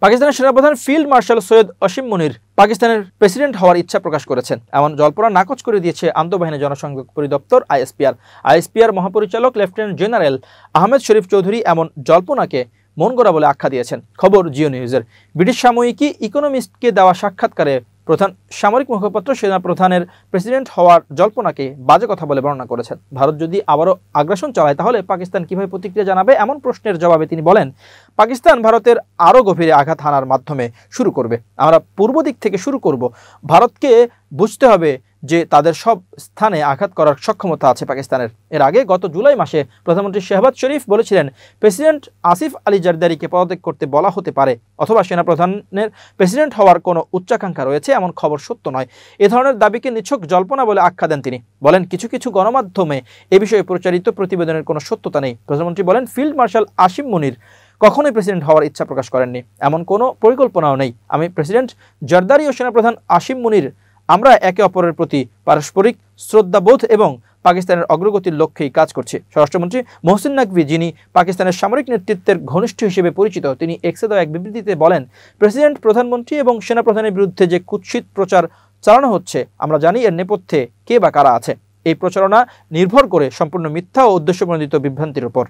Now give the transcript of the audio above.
পাকিস্তানের সেনাপ্রধান field marshal Syed অসীম মুনির পাকিস্তানের প্রেসিডেন্ট হওয়ার ইচ্ছা প্রকাশ করেছেন। এমন জল্পনা নাকচ করে দিয়েছে আন্তঃবাহিনী জনসংযোগ পরিদপ্তর আইএসপিআর মহাপরিচালক লেফটেন্যান্ট জেনারেল আহমেদ শরীফ চৌধুরী এমন জল্পনাকে মন গড়া বলে আখ্যা দিয়েছেন। খবর জিও নিউজের। ব্রিটিশ সাময়িকী ইকোনমিস্টকে দেওয়া সাক্ষাৎকারে প্রধান সামরিক মুখপাত্র সেনাপ্রধানের প্রেসিডেন্ট হওয়ার জল্পনাকে বাজে কথা বলে বর্ণনা করেছেন। ভারত যদি আবারও আগ্রাসন চালায় তাহলে পাকিস্তান কিভাবে প্রতিক্রিয়া জানাবে, এমন প্রশ্নের জবাবে তিনি বলেন, পাকিস্তান ভারতের আরও গভীরে আঘাত হানার মাধ্যমে শুরু করবে। আমরা পূর্ব দিক থেকে শুরু করব। ভারতকে বুঝতে হবে যে তাদের সব স্থানে আঘাত করার সক্ষমতা আছে পাকিস্তানের। এর আগে গত জুলাই মাসে প্রধানমন্ত্রী শেহবাজ শরীফ বলেছিলেন, প্রেসিডেন্ট আসিফ আলী জারদারিকে পদত্যাগ করতে বলা হতে পারে অথবা সেনাপ্রধানের প্রেসিডেন্ট হওয়ার কোনো উচ্চাকাঙ্ক্ষা রয়েছে, এমন খবর সত্য নয়। এ ধরনের দাবিকে নিছক জল্পনা বলে আখ্যা দেন তিনি। বলেন, কিছু কিছু গণমাধ্যমে এ বিষয়ে প্রচারিত প্রতিবেদনের কোনো সত্যতা নেই। প্রধানমন্ত্রী বলেন, ফিল্ড মার্শাল আসিম মুনির কখনোই প্রেসিডেন্ট হওয়ার ইচ্ছা প্রকাশ করেননি, এমন কোনো পরিকল্পনাও নেই। আমি প্রেসিডেন্ট জারদারি ও সেনাপ্রধান আসিম মুনির আমরা একে অপরের প্রতি পারস্পরিক শ্রদ্ধাবোধ এবং পাকিস্তানের অগ্রগতির লক্ষ্যেই কাজ করছি। স্বরাষ্ট্রমন্ত্রী মোহসিন নাকভি, যিনি পাকিস্তানের সামরিক নেতৃত্বের ঘনিষ্ঠ হিসেবে পরিচিত, তিনি এক্সে দেওয়া এক বিবৃতিতে বলেন, প্রেসিডেন্ট, প্রধানমন্ত্রী এবং সেনাপ্রধানের বিরুদ্ধে যে কুৎসিত প্রচার চালানো হচ্ছে, আমরা জানি এর নেপথ্যে কে বা কারা আছে। এই প্রচারণা নির্ভর করে সম্পূর্ণ মিথ্যা ও উদ্দেশ্যপ্রণোদিত বিভ্রান্তির উপর।